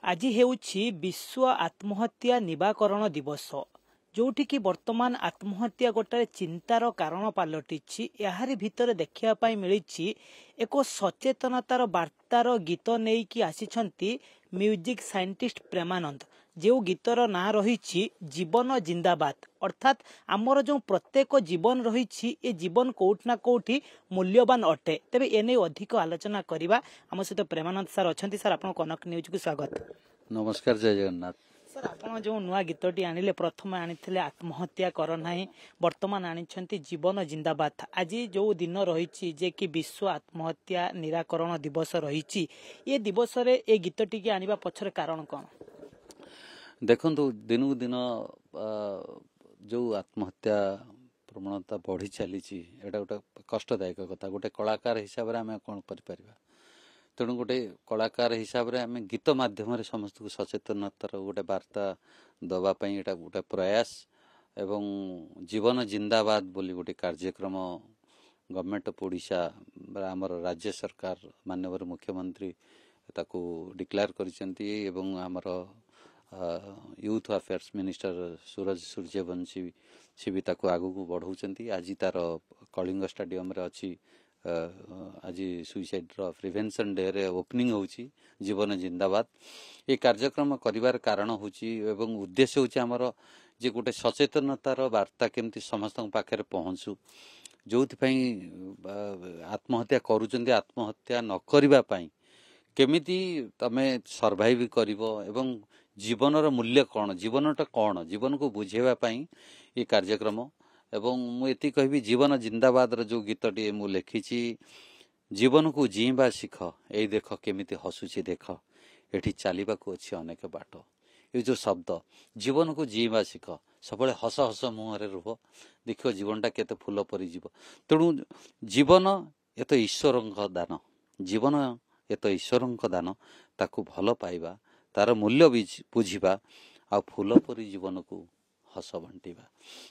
आज हेउछि विश्व आत्महत्या निवारण दिवस जोठी कि वर्तमान आत्महत्या गोटे चिंतार कारण पलटि यारि भितर देखा मिली एक सचेतनतार वार्तार गीत नहीं कि आसी म्यूजिक साइंटिस्ट प्रेमानंद जो गीतर ना रही जीवन जिंदाबाद अर्थात आमर जो प्रत्येक जीवन रही ए जीवन कोठ ना कोठी मूल्यवान अटे तेबे एने अधिक आलोचना करवा आम सहित प्रेमानंद सर अच्छा सर आप कनक न्यूज को स्वागत। नमस्कार, जय जगन्नाथ। सर आप जो नुआ गीतटी आनिले प्रथम आनी आत्महत्या कर नाही वर्तमान आनी जीवन जिंदाबाद आज जो दिन रही जे कि विश्व आत्महत्या निराकरण दिवस रही ये दिवस रे ए गीतटी की आनिबा पछर कारण कौन? देखु दिन को दिन जो आत्महत्या प्रवणता बढ़ी चली गोटे कष्टदायक कथा। गोटे कलाकार हिसाब से आम कौन कर तेणु गोटे कलाकार हिसाब से आम गीत माध्यम समस्त को सचेतनतार गोटे वार्ता दवापाई एटा गोटे प्रयास एवं जीवन जिंदाबाद बोली गोटे कार्यक्रम गवर्नमेंट ऑफ ओडिशा आमर राज्य सरकार माननीय मुख्यमंत्री ताकू डिक्लेयर करिसेंती एवं आमर यूथ अफेयर्स मिनिस्टर सूरज सूर्यवंशी सी भी ताकू आगू को बढ़ाऊँच। आज तार कलिंग स्टेडियम रे अच्छी आज सुइसाइड प्रिवेंशन डे रे ओपनिंग होची जीवन जिंदाबाद। ये कार्यक्रम करिवार कारण होची एवं उद्देश्य होची आमर जे गोटे सचेतनतार वार्ता केमती समस्त पाखे पहुँचू जो आत्महत्या करुचंदी आत्महत्या न करिबा पई केमिति तमे सर्वाइव करिवो एवं जीवनर मूल्य कौन जीवनटा कौन जीवन को बुझेवा पई ये कार्यक्रम एवं मुझे कहबी जीवन जिंदाबाद जो गीतटी मु लिखी जीवन को जीवा शिख ए देख केमिति हसुची देख एठी चलवा को अच्छी अनेक बाट ये जो शब्द जीवन को जीवा शिख सब हस हस मुहर रुह देख जीवनटा केते फूल परी जीव। तेणु जीवन ये तो ईश्वर दान जीवन ये तो ईश्वर दान ताकू भल पाइबा तार मूल्य बुझा आ फूल परी जीवन को हस बांटा।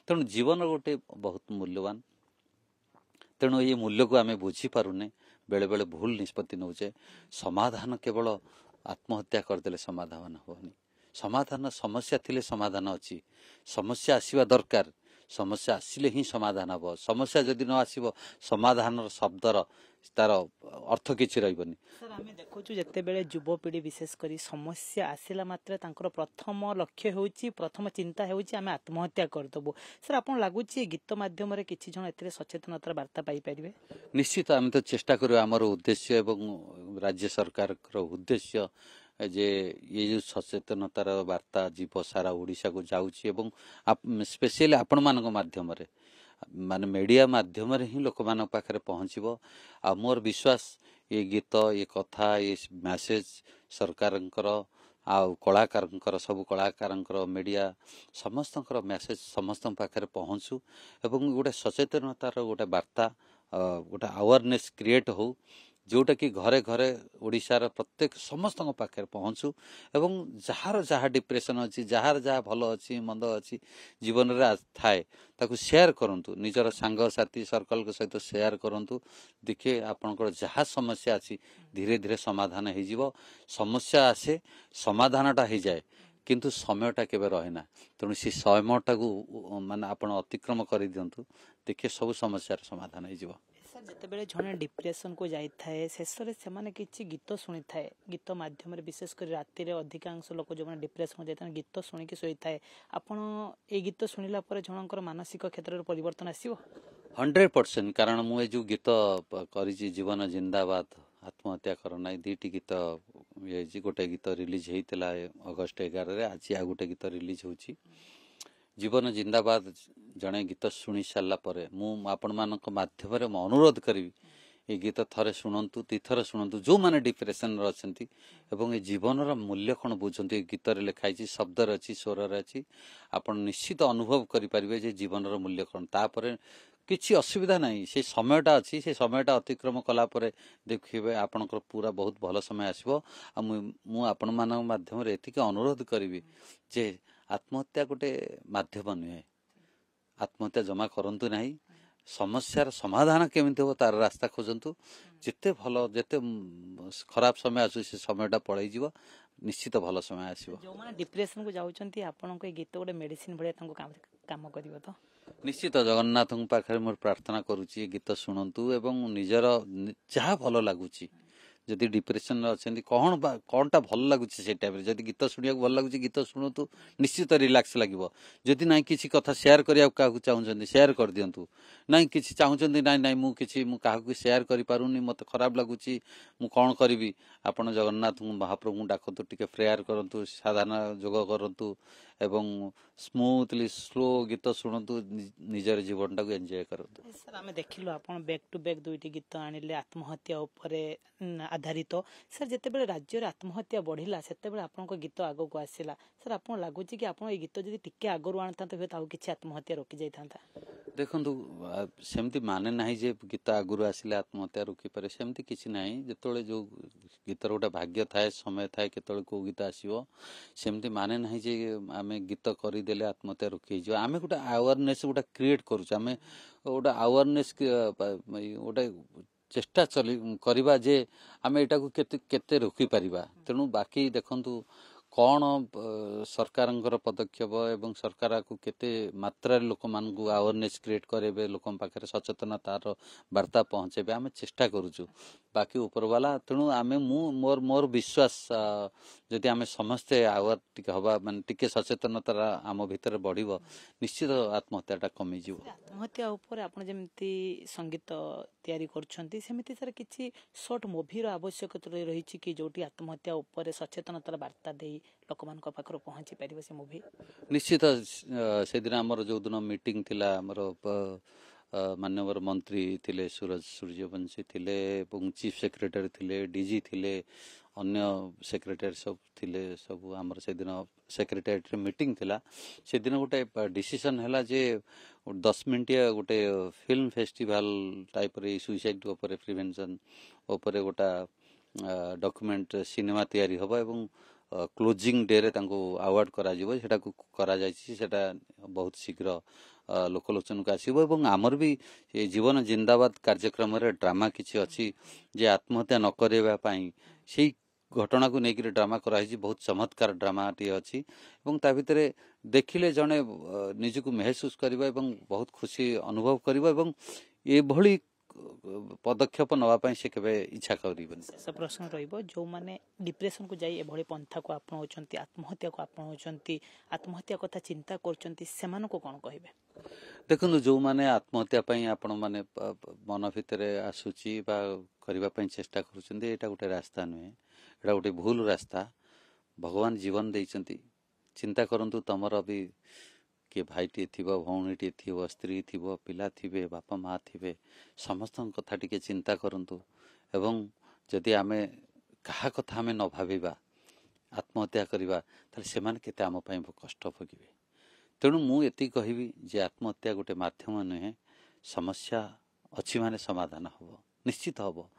तेणु जीवन गोटे बहुत मूल्यवान। तेणु ये मूल्य को आम बुझीपारुने बेले बेले भूल निष्पत्ति नौचे। समाधान केवल आत्महत्या करदे समाधान होनी। समाधान समस्या थिले समाधान अच्छी समस्या आसवा दरकार समस्या आसिले ही समाधान हम। समस्या जदि न आसब समाधान शब्दर तार अर्थ किसी रही। सर आम देखु जिते युवपीढ़ी विशेषकर समस्या आसला मात्र प्रथम लक्ष्य होची प्रथम चिंता होची आम आत्महत्या करदेबू। सर आपन लगुच गीत माध्यम किसी जन ए सचेतनतार वार्ता पाइपर? निश्चित आम तो चेष्टा करूँ आमर उद्देश्य एवं राज्य सरकार उद्देश्य जे ये जो सचेतनतार वार्ता जीव सारा ओडिशा को जाउची एवं स्पेशली आपण मानक माध्यम रे माने मीडिया माध्यम रे ही लोक मान पाखरे पहुँचबो। आ मोर विश्वास ये गीत ये कथा ये मैसेज सरकारंकर आ कलाकारंकर सब कलाकारंकर मीडिया समस्तंकर मैसेज समस्त पाखरे पहुँचू एवं गोटे सचेतनतार गोटे वार्ता गोटे अवेयरनेस क्रिएट हो जोटा कि घरे घरे ओडिशार प्रत्येक समस्त पाखे पहुँचू एवं जार जहाँ डिप्रेशन अच्छी जार जहाँ भल अच्छी मंद अच्छी जीवन रे थाए ताकू शेयर करंतु निजर सांग साथी सर्कल के सहित शेयर करंतु देखिए आपनकर जहाँ समस्या अच्छी धीरे धीरे समाधान हो जीवो। समस्या आसे समाधानटा हो जाए किंतु समयटा केबे रहेना। तेणु से समयटा को माने आपण अतिक्रम कर दियंतु देखिए सब समस्यार समाधान हो जीवो। जिते जड़े डिप्रेशन को जाए शेष में किसी गीत शुणी थाए गीत मध्यम विशेषकर राति अधिकांश लोग जो डिप्रेशन जाए गीत शुणिकी शोई थाए आपड़ ये गीत शुणिला जनकर मानसिक क्षेत्र में परिवर्तन आसो 100%। कारण मुझे जो गीत करी जीवन जिंदाबाद आत्महत्या करना दीटी गीत ये गोटे गीत रिलीज होता अगस्ट 11 आज आ गोटे गीत रिलीज होची जीवन जिंदाबाद जड़े गीत शुणी सारापर माध्यम अनुरोध करी ये गीत थे शुणु तीथर शुणु जो मैंने डिप्रेशन अच्छा ये जीवन मूल्य कौन बुझे गीत लिखाई शब्द अच्छी स्वर अच्छी आप निश्चित अनुभव करें जीवन मूल्य कौन तापर किसी असुविधा नहीं से समयटा अच्छी से समयटा अतिक्रम कलापर देखिए आपंकर पूरा बहुत भल समय आसो। आपण माध्यम एतिक अनुरोध करी जे आत्महत्या गोटे माध्यम नुहे आत्महत्या जमा करंतु नहीं समस्यार समाधान केमिति हो तार रास्ता खोजंतु जिते भल जिते खराब समय आसु से समयटा पड़े जीव निश्चित भल समय आसो जो मैंने डिप्रेशन को जाऊँच आपण गीत गोटे मेडिसिन भाया काम कर तो निश्चित जगन्नाथ पाखे मोर प्रार्थना करुच्ची गीत शुणु एवं निजर जहाँ भल लगुच जदि डिप्रेशन अच्छा कौन टा भल लगुच से टाइम जदि गीत शुणा भल लगुच गीत शुणु निश्चित रिलैक्स लगे जदि ना किसी कथा शेयर करने क्या चाहते शेयर कर दिंतु ना कि चाहते ना ना मुझे शेयर करूनी मत खराब लगुच मु कौन करी आपण जगन्नाथ महाप्रभु डाकतु टिके प्रेयर करूँ साधारण जोग करूँ एवं स्मूथली स्लो गीत शुणु निजर जीवन टाक एंजॉय करूँ सर आम देखिलु आपण बैक टू बैक दुईटी गीत आनिले आत्महत्या उपरे आधारित सर जितेबाला राज्य आत्महत्या बढ़िला सेतेबेले आपनको गीत आगो को आसिला सर आपन लागुची कि आपण ए गीत जदि टिके आगरु आनता तो आउ किछि आत्महत्या रोकी जाई थांता देखु सेमती माने नहीं जे गीत आगुरी आसिले आत्महत्या रोकी पारे सेमती किसी ना जिते जो गीतर गोटे भाग्य थाए समय थाए केतले को गीत आसो सेमती माने नहीं जे आम गीत करदेले आत्महत्या रोकी आम गोटे अवेयरनेस गोटे क्रिएट करुचे आम गोटे अवेयरनेस गोटे चेष्टा चली करवा जे आम एटा को केते रोकी पारिबा तेणु बाकी देखंतु कौन सरकार पदक्षेप एवं सरकार को केते मात्रा लोक मान अवेयरनेस क्रिएट करेबे लोक पाखे सचेतनतार वार्ता पहुँचे आम चेष्टा करुचु बाकी उपरवाला तेणु आम मोर मोर विश्वास जदि आम समस्ते आवर टिके हवा माने टिके सचेतनता आम भितर बढ़िबो निश्चित आत्महत्याटा कमी जीव आत्महत्या ऊपर आपण जेमती संगीत तैयारी करछंती सेमिति सर किछि शॉर्ट मूवीर आवश्यकता रही कि जोटी आत्महत्या ऊपर सचेतनतार वार्ता देई लोकमानक पाखर पहुंची पारिबो से मूवी निश्चित से दिन आमर जो दिन मीटिंग थिला आमर माननीय मंत्री थिले सूरज सूर्यवंशी थिले एवं चीफ सेक्रेटरी थिले डीजी थिले अन्य सेक्रेटरी सब थिले सब आमर से दिन सेक्रेटरीट मीटिंग थिला से दिन गोटे डिसीजन हैला जे 10 मिनिट गोटे फिल्म फेस्टिवल टाइप रे सुसाइड ऊपर प्रिवेंशन ऊपर गोटा डॉक्यूमेंट सिनेमा तैयारी हबो एवं क्लोजिंग डे रे तांको अवार्ड करा जिवो सेटा को करा जायछि सेटा बहुत शीघ्र लोकलोचन को आसीबो एवं आमर भी जीवन जिंदाबाद कार्यक्रम रे ड्रामा किछि अछि जे आत्महत्या न करेबा पई सेही घटना को लेकर ड्रामा कराई बहुत चमत्कार ड्रामा टी अच्छी एवं ता भितरे देखिले जने निजको महसूस करबा एवं बहुत खुशी अनुभव करबा एवं ए भली पदक्षेप नवा पई से केबे इच्छा करिबन सब प्रश्न रहिबो जो माने डिप्रेशन को जाई ए भली पंथा को अपनाउचंती आत्महत्या को अपनाउचंती आत्महत्या कथा चिंता करचंती सेमान को कोन कहिबे देखनु जो माने आत्महत्या पई आपण माने मन भितरे आसुची बा करबा पई चेष्टा करूचंती एटा गोटे रास्ता नहे एटा गोटे भूल रास्ता भगवान जीवन देइचंती चिंता करंतु तमर भी किए भाईटे थी भौणीटे थी स्त्री थी पिला थे बापा माँ थे समस्त कथा टिके चिंता करंतु एवं जदि आमे कहा कथा आमे न भाविबा आत्महत्या करवा ताले सेमान केते आम पई कष्ट भोगिबे तेणु मु एति कहबी जे आत्महत्या गोटे माध्यम नुहे समस्या अच्छी माने समाधान हबो निश्चित हबो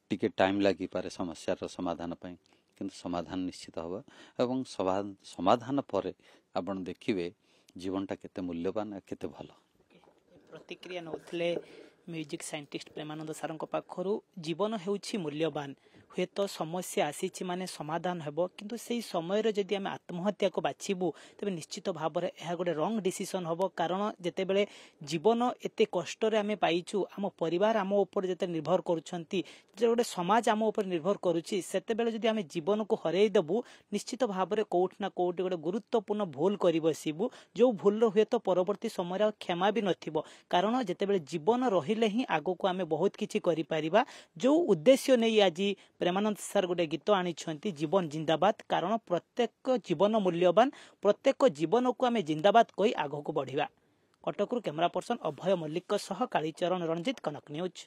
टिके टाइम लगी पारे समस्यार समाधान पई किंतु समाधान निश्चित हबो एवं समाधान परे आपण देखिबे जीवनटा केते मूल्यवान केते भलो प्रतिक्रिया नउथले म्यूजिक साइंटिस्ट प्रेमानंद सारंक पाखरु जीवन हेउछि मूल्यवान हुए तो समस्या आसीछि माने समाधान हेबो किंतु सेही समय रे जदि हम आत्महत्या को बाछिबु तबे निश्चित भाव रे एहा गोटे रंग डिसीजन हबो कारण जेते बेले जीवन एते कष्ट रे हमें पाइछु आम परिवार आम ऊपर जेते निर्भर करूछंती जे गोटे समाज आम ऊपर निर्भर करूछि सेते बेले जदि हम जीवन को हरेई देबु निश्चित भाव रे कोठ ना कोठ गोटे गुरुत्वपूर्ण भूल करि बसिबु जो भूल रो हुए तो परवर्ती समय रे क्षमा भी नथिबो कारण जेते बेले जीवन रहिले ही आगो को आमे बहुत किछि करि परिबा जो उद्देश्य नै आज प्रेमानंद सर गोटे गीत आनी जीवन जिंदाबाद कारण प्रत्येक जीवन मूल्यवान प्रत्येक जीवन को आम जिंदाबाद कही आग को बढ़िया कटकरू कैमरा पर्सन अभय मल्लिक कालीचरण रंजित कनक न्यूज।